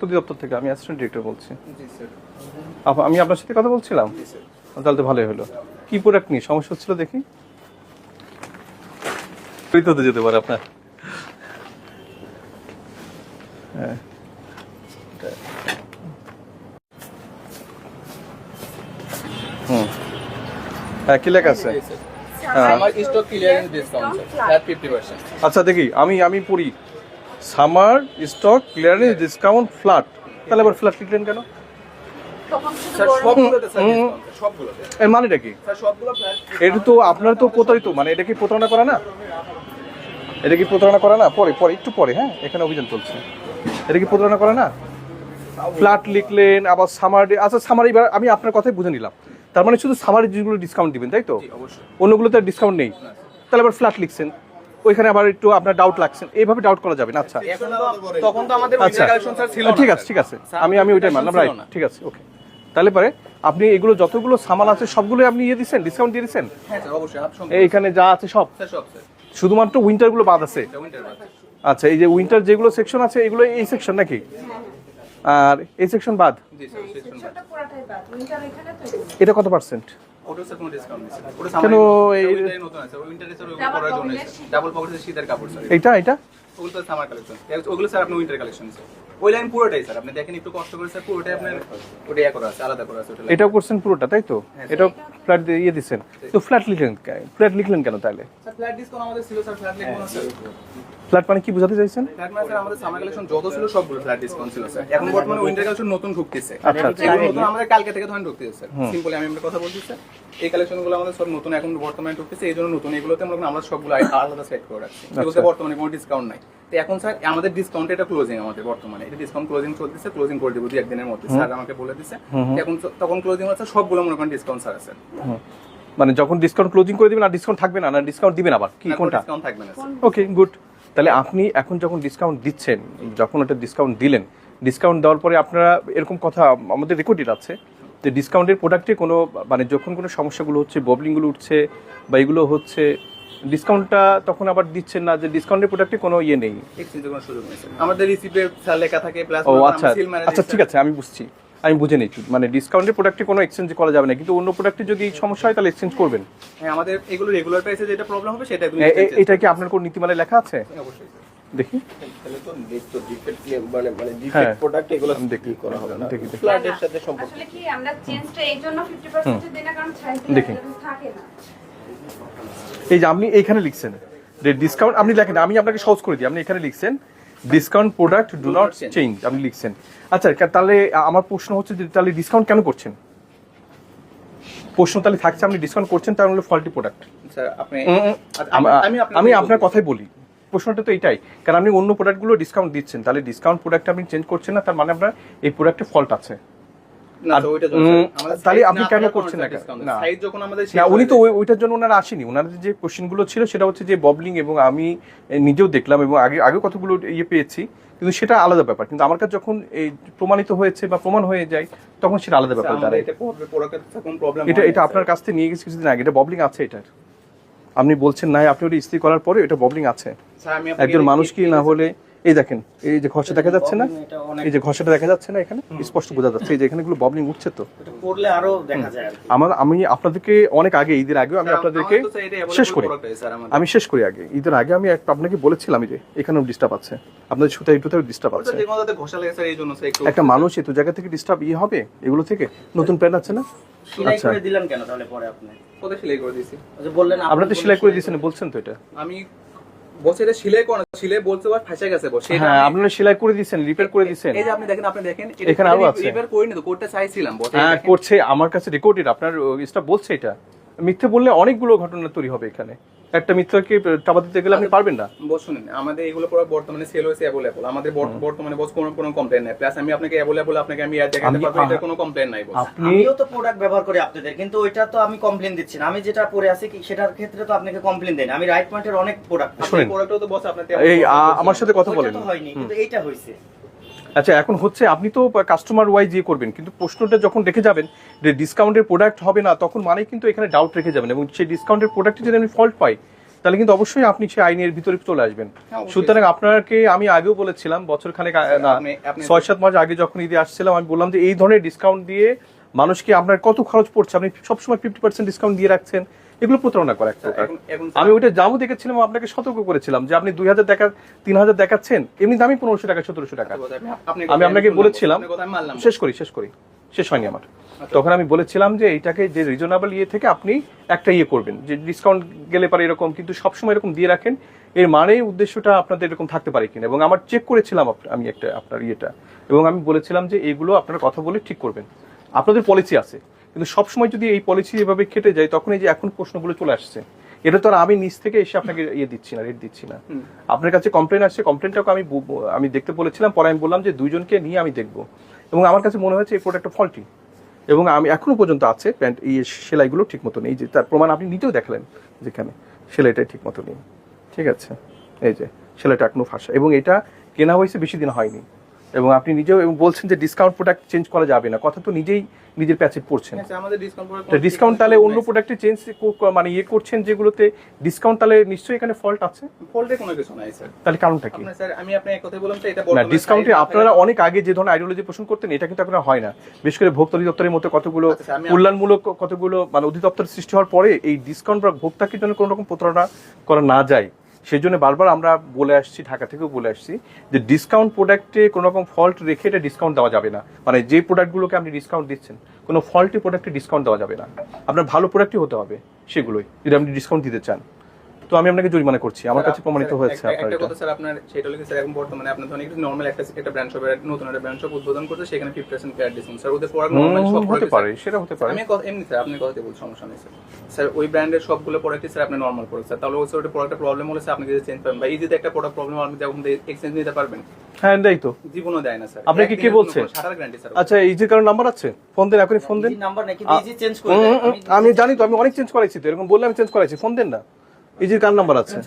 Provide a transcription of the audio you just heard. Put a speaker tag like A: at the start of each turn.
A: অধিদপ্তর থেকে, আমি অ্যাসিস্ট্যান্ট ডিরেক্টর বলছি।
B: জি স্যার।
A: আমি আপনার সাথে কথা বলছিলাম।
B: জি স্যার।
A: তাহলে তো ভালোই হলো। কি প্রোডাক্ট নিয়ে সমস্যা হচ্ছিল দেখি? হতে যেতে পারে আপনার। হ্যাঁ, হ্যাঁ, কি লেখা আছে?
B: Summer stock clearance discount flat 50%।
A: আচ্ছা দেখি, আমি পড়ি summer stock clearance discount flat. তাহলে আবার ফ্ল্যাট লিখলেন কেন?
B: স্যার সবগুলোতে স্যার ডিসকাউন্ট, সবগুলোতে।
A: এর মানেটা কি?
B: স্যার সবগুলো ফ্ল্যাট।
A: এটা তো আপনার তো প্রতারিত, মানে এটা কি প্রতারণা করা না? এটা কি প্রতারণা করা না? পরে পরে একটু পরে, হ্যাঁ, এখানে অভিযান চলছে। এটা কি প্রতারণা করা না? ফ্ল্যাট লিখলেন, আবার সামার। আচ্ছা সামার, এবার আমি আপনার কথাই বুঝে নিলাম। তার মানে শুধু সামারের জিনিসগুলো ডিসকাউন্ট দিবেন, তাই তো?
B: জি অবশ্যই।
A: অন্যগুলোতে ডিসকাউন্ট নেই। তাহলে আবার ফ্ল্যাট লিখছেন, ওইখানে আবার একটু আপনার ডাউট লাগছেন, এইভাবে ডাউট করা যাবে না। আচ্ছা
B: তখন তো আমাদের
A: আচ্ছা,
B: উইন্টার কালেকশন স্যার ছিল না।
A: ঠিক আছে, ঠিক আছে, আমি ওইটাই মানলাম, রাইট, ঠিক আছে, ওকে। তাহলে পরে আপনি এগুলো যতগুলো সামান আছে সবগুলো আপনি ইয়ে দিচ্ছেন, ডিসকাউন্ট দিয়ে দিচ্ছেন?
B: হ্যাঁ স্যার অবশ্যই।
A: এইখানে যা আছে সব?
B: স্যার সব স্যার।
A: শুধুমাত্র উইন্টারগুলো বাদ আছে?
B: উইন্টার বাদ।
A: আচ্ছা, এই যে উইন্টার যেগুলো সেকশন আছে এগুলো এই সেকশন নাকি? আর এই সেকশন বাদ?
B: জি স্যার সেকশন বাদ।
A: এটা কত পার্সেন্ট?
B: ওটা স্যার কোনো ডিসকাউন্ট নেই স্যার। ওটা
A: কেন এই
B: উইন্টারে নতুন আছে। উইন্টারে স্যার ওগুলো পরার জন্য ডাবল পকেটের শীতের কাপড় স্যার।
A: এটা
B: ওগুলো তো সামার কালেকশন। ওগুলো স্যার আপনি উইন্টার কালেকশন স্যার। ওই লাইন পুরোটাই স্যার আপনি দেখেন একটু কষ্ট করে স্যার, পুরোটাই আপনার ওটা ইয়া করা আছে, আলাদা করা আছে ওটা।
A: এটাও করছেন পুরোটা, তাই তো? এটাও ফ্ল্যাট দিয়ে দিচ্ছেন তো? ফ্ল্যাট লিখলেন কেন তাহলে?
B: স্যার ফ্ল্যাট ডিসকাউন্ট আমাদের ছিল স্যার, ফ্ল্যাট লিখবো না স্যার।
A: ফ্ল্যাট মানে কি বোঝাতে চাইছেন?
B: ফ্ল্যাট মানে স্যার আমাদের সামার কালেকশন যত ছিল সবগুলো ফ্ল্যাট ডিসকাউন্ট ছিল স্যার। এখন বর্তমানে উইন্টার কালেকশন নতুন ঢুকতেছে।
A: আচ্ছা, আচ্ছা।
B: এগুলো নতুন আমাদের কালকে থেকে ধরেন ঢুকতেছে স্যার। সিম্পলি আমি একটা কথা বলছি স্যার, এই কালেকশনগুলো আমাদের সব নতুন এখন বর্তমানে ঢুকতেছে, এই জন্য নতুন এগুলোতে আমরা সবগুলো আলাদা সেট করে রাখছি। এগুলোতে বর্তমানে কোনো ডিসকাউন্ট নাই। তো এখন স্যার আমাদের ডিসকাউন্ট এটা ক্লোজিং, আমাদের বর্তমানে এটা ডিসকাউন্ট ক্লোজিং চলতেছে, ক্লোজিং করে দেবো 2-1 দিনের মধ্যে স্যার আমাকে বলে দিছে। এখন তখন ক্লোজিং হচ্ছে সবগুলো মনে করেন ডিসকাউন্ট স্যার আছে।
A: মানে যখন ডিসকাউন্ট ক্লোজিং করে দিবেন আর ডিসকাউন্ট থাকবে না, না ডিসকাউন্ট দিবেন আবার কি, কোনটা?
B: ডিসকাউন্ট থাকবে না স্যার।
A: ওকে, গুড। তাহলে আপনি এখন যখন ডিসকাউন্ট দিচ্ছেন, যখন ওটা ডিসকাউন্ট দিলেন, ডিসকাউন্ট দেওয়ার পরে আপনারা এরকম কথা আমাদের রেকর্ডেড আছে যে ডিসকাউন্টের প্রোডাক্টে কোনো, মানে যখন কোনো সমস্যাগুলো হচ্ছে, ববলিংগুলো উঠছে বা এগুলো হচ্ছে, ডিসকাউন্টটা তখন আবার দিচ্ছেন না, যে ডিসকাউন্টের প্রোডাক্টে কোনো ইয়ে নেই,
B: এক্সচেঞ্জের কোনো সুযোগ নেই স্যার। আমাদের রিসিপে স্যার লেখা থাকে প্লাস
A: ও আচ্ছা আচ্ছা, ঠিক আছে, আমি বুঝছি, আমি বুঝে নিচ্ছি। মানে ডিসকাউন্টের প্রোডাক্টে কোনো এক্সচেঞ্জ করা যাবে না, কিন্তু অন্য প্রোডাক্টে যদি সমস্যা হয় তাহলে এক্সচেঞ্জ করবেন।
B: হ্যাঁ আমাদের এগুলো রেগুলার প্রাইসে যেটা প্রবলেম হবে সেটা
A: এটা কি আপনার কোন নীতিমালায় লেখা আছে?
B: অবশ্যই
A: দেখি।
C: তাহলে তো ডিফেক্ট মানে ডিফেক্ট প্রোডাক্ট এগুলো
A: আমি দেখি
C: করা হবে না।
A: দেখি
C: ফ্ল্যাটের সাথে সম্পর্ক।
D: আসলে কি আমরা চেঞ্জটা এই জন্য 50% দেনা, কারণ ছাইতে
A: দেখি।
D: থাকে না।
A: এই যে আপনি এইখানে লিখছেন যে ডিসকাউন্ট, আপনি লেখেন, আমি আপনাকে সহজ করে দিই, আপনি এখানে লিখছেন discount product do not change, আপনি লিখছেন। আচ্ছা, তাহলে আমার প্রশ্ন হচ্ছে যে তাহলে ডিসকাউন্ট কেন করছেন? প্রশ্ন তাহলে থাকছে আপনি ডিসকাউন্ট করছেন তার মানে ফল্টি প্রোডাক্ট।
B: স্যার আপনি
A: আমি আপনার কথাই বলি, প্রশ্নটা তো এটাই, কারণ আপনি অন্য প্রোডাক্টগুলো ডিসকাউন্ট দিচ্ছেন, তাহলে ডিসকাউন্ট প্রোডাক্ট আপনি চেঞ্জ করছেন না, তার মানে আপনার এই প্রোডাক্টে ফল্ট আছে। তাহলে আপনি কেন করছেন না?
B: সাইজ যখন আমাদের
A: না, উনি তো ওইটার জন্য ওনারা আসেনি, ওনাদের যে কোশ্চেনগুলো ছিল সেটা হচ্ছে যে ববলিং, এবং আমি নিজেও দেখলাম এবং আগে কতগুলো ইয়ে পেয়েছি, কিন্তু সেটা আলাদা ব্যাপার। কিন্তু আমার কাছে যখন এই প্রমাণিত হয়েছে বা প্রমাণ হয়ে যায় তখন সেটা আলাদা ব্যাপার দাঁড়ায়। এটা আপনার কাছ থেকে নিয়ে গেছি কিছুদিন আগে, এটা ববলিং আছে এটার, আপনি বলছেন না, আপনি ওটা ইস্ত্রি করার পরে এটা ববলিং আছে। একজন মানুষ কি না হলে, এই দেখেন, এই যে ঘষা দেখা যাচ্ছে না, এই যে ঘষাটা দেখা যাচ্ছে না, এখানে স্পষ্ট বোঝা যাচ্ছে, এই যে এখানে গুলো ববলিং উঠছে, তো
C: এটা পড়লে আরো দেখা যায় আর কি।
A: আমি আপনাদেরকে অনেক আগে, ঈদের আগেও আমি আপনাদেরকে শেষ করি আগে ঈদের আগে আমি আপনাকে বলেছিলাম যে এখানেও ডিস্টার্ব আছে, আপনাদের সুতা এগুলোতেও ডিস্টার্ব আছে। একটা মানুষ এত জায়গা থেকে ডিস্টার্ব হবে এগুলো থেকে, নতুন প্যান্ট আছে না?
C: সেলাই করে দিলেন কেন তাহলে পরে আপনি?
B: কোথায় সেলাই করে দিয়েছি?
C: বললেন
A: আপনাদের সেলাই করে দিয়েছেন বলছেন তো, এটা
B: আমি বসে এটা সেলাই করা, সেলাই বলতে পার ফাঁসে গেছে বসে।
A: হ্যাঁ, আপনারা সেলাই করে দিয়েছেন, রিপেয়ার করে দিয়েছেন।
B: এই যে আপনি দেখেন
A: এখানে আরো আছে,
B: রিপেয়ার করিনি তো, কোডটা চাইছিলাম বসে।
A: হ্যাঁ করছে, আমার কাছে রেকর্ডেড, আপনার স্টাফ বলছে এটা। মিথ্যে বললে অনেকগুলো ঘটনা তৈরি হবে এখানে, একটা মিথ্যাকে চাপা দিতে গেলে আপনি পারবেন না।
B: শুনুন, আমাদের এগুলো পুরো বর্তমানে সেল হয়েছে অ্যাভেলেবল, আমাদের বর্তমানে বস কোনো কমপ্লেইন নাই, প্লাস আমি আপনাকে অ্যাভেলেবল আপনাকে আমি দেখাতে পারবো, এটা কোনো কমপ্লেইন নাই বস।
C: আমিও তো প্রোডাক্ট ব্যবহার করি আপনাদের, কিন্তু ওইটা তো আমি কমপ্লেইন দিচ্ছি না, আমি যেটা পরে আছি কি সেটার ক্ষেত্রে তো আপনাকে কমপ্লেইন দেন। আমি রাইট পয়েন্টের অনেক প্রোডাক্ট,
A: শুনেন,
B: প্রোডাক্টও তো বস আপনাদের
A: এই আমার সাথে কথা বলেন,
C: তো হয়নি কিন্তু এইটা হইছে।
A: আচ্ছা, এখন হচ্ছে আপনি তো কাস্টমার ওয়াইজ ইয়ে করবেন, কিন্তু প্রশ্নটা যখন রেখে যাবেন যে ডিসকাউন্টের প্রোডাক্ট হবে না, তখন মানে কিন্তু এখানে ডাউট রেখে যাবেন, এবং সেই ডিসকাউন্টের প্রোডাক্টে যদি আমি ফল্ট পাই তাহলে কিন্তু অবশ্যই আপনি সেই আইনের ভিতরে চলে আসবেন।
B: অবশ্যই।
A: সুতরাং আপনাকে আমি আগেও বলেছিলাম বছরখানেক না
B: আপনি
A: 6-7 মাস আগে যখন ঈদে আসছিলাম, আমি বললাম যে এই ধরনের ডিসকাউন্ট দিয়ে মানুষকে আপনার কত খরচ পড়ছে, আপনি সবসময় 50% ডিসকাউন্ট দিয়ে রাখছেন, এগুলো প্রতারণা করা এক প্রকার।
B: এখন
A: আমি ওইটা দামও দেখেছিলাম, আপনাকে সতর্ক করেছিলাম যে আপনি 2000 টাকা 3000 দেখাচ্ছেন, এমনি দামই 1500 টাকা 1700 টাকা। আমি আপনাকে বলেছিলাম, শেষ হয়নি আমার। তখন আমি বলেছিলাম যে এইটাকে যে রিজনেবল ইয়ে থেকে আপনি একটা ইয়ে করবেন, যে ডিসকাউন্ট গেলে পারে এরকম, কিন্তু সবসময় এরকম দিয়ে রাখেন, এর মানে উদ্দেশ্যটা আপনাদের এরকম থাকতে পারে কিনা। এবং আমার চেক করেছিলাম আমি একটা আপনার ইয়েটা, এবং আমি বলেছিলাম যে এইগুলো আপনারা কথা বলে ঠিক করবেন, আপনাদের পলিসি আছে, কিন্তু সবসময় যদি এই পলিসি এভাবে কেটে যায় তখন এই যে এখন প্রশ্নগুলো চলে আসছে, এটা তো আর আমি নিজ থেকে এসে আপনাকে ইয়ে দিচ্ছি না, রেট দিচ্ছি না। আপনার কাছে কমপ্লেন আসছে, কমপ্লেনটাকে আমি দেখতে বলেছিলাম, পরে আমি বললাম যে দুইজনকে নিয়ে আমি দেখবো, এবং আমার কাছে মনে হয়েছে এই প্রোডাক্টটা ফল্টি, এবং আমি এখনো পর্যন্ত আছে প্যান্ট এই সেলাইগুলো ঠিক মতো নেই, যে তার প্রমাণ আপনি নিজেও দেখলেন যেখানে সেলাইটাই ঠিক মতো নেই। ঠিক আছে, এই যে সেলাইটা এখনো ফাঁসা, এবং এটা কেনা হয়েছে বেশি দিন হয়নি, এবং আপনি নিজেও এবং বলছেন যে ডিসকাউন্ট প্রোডাক্ট চেঞ্জ করা যাবে না, কথা তো নিজেই নিজের প্যাচে পড়ছেন।
B: আমাদের ডিসকাউন্ট
A: ডিসকাউন্ট তাহলে অন্য প্রোডাক্টে চেঞ্জ মানে ইয়ে করছেন যেগুলোতে ডিসকাউন্ট, তাহলে নিশ্চয়ই এখানে ফল্ট আছে।
B: ফল্টে কোনো কিছু নাই স্যার।
A: তাহলে কারণটা কি?
B: আপনার স্যার আমি আপনাকে কথা বললাম যে এটা
A: না, ডিসকাউন্টে আপনারা অনেক আগে যে ধরনের আইডিওলজি পোষণ করতেন এটা কিন্তু এখন আর হয় না। বিশেষ করে ভোক্তা অধিদপ্তরের মতো কতগুলো
B: আচ্ছা, আমি
A: কল্যাণমূলক কতগুলো মানে অধিদপ্তর সৃষ্টি হওয়ার পরে এই ডিসকাউন্ট বা ভোক্তাকে জন্য কোনো রকম প্রতারণা করা না যায়, সেই জন্য বারবার আমরা বলে আসছি, ঢাকা থেকেও বলে আসছি যে ডিসকাউন্ট প্রোডাক্টে কোনো রকম ফল্ট রেখে এটা ডিসকাউন্ট দেওয়া যাবে না। মানে যে প্রোডাক্টগুলোকে আপনি ডিসকাউন্ট দিচ্ছেন, কোনো ফল্টি প্রোডাক্টে ডিসকাউন্ট দেওয়া যাবে না, আপনার ভালো প্রোডাক্টই হতে হবে সেগুলোই, যদি আপনি ডিসকাউন্ট দিতে চান। তো আমি আপনাকে জরিমানা করছি, আমার কাছে প্রমাণিত হয়েছে আপনার
B: একটা
A: এটা।
B: কথা স্যার, আপনার সেটা হলো কি স্যার, এখন বর্তমানে আপনার ধরুন একটু নরমাল একটা ব্র্যান্ড শপের নতুন একটা ব্র্যান্ড শপ উদ্বোধন করতে, সেখানে 50% ক্যাট ডিসকাউন্ট স্যার, ওদের প্রোডাক্ট নরমাল সব
A: হতে পারে, সেটা হতে পারে।
B: আমি এমনি স্যার আপনার কথাতে বলছি, সমস্যা নেই স্যার। স্যার ওই ব্র্যান্ডের সবগুলো প্রোডাক্টই স্যার আপনি নরমাল প্রোডাক্ট স্যার, তাহলে ওই স্যার প্রোডাক্টের প্রবলেম হলে স্যার আপনি যদি চেঞ্জ পাবেন বা ইজিতে একটা প্রোডাক্ট প্রবলেম আপনি যখন এক্সচেঞ্জ নিতে পারবেন।
A: হ্যাঁ, দেয় তো,
B: জীবনও দেয় না স্যার।
A: আপনাকে কে বলছে?
B: সারার গ্যারান্টি স্যার।
A: আচ্ছা, এই যে কারণ নাম্বার আছে, ফোন দেন, এখনই ফোন দেন।
C: নাম্বার নাকি ইজি চেঞ্জ করে দেয়।
A: আমি জানি তো, আমি অনেক চেঞ্জ করাইছি তো, এরকম বললে আমি চেঞ্জ করাইছি, ফোন দেন না। এই যে কার নাম্বার আছে?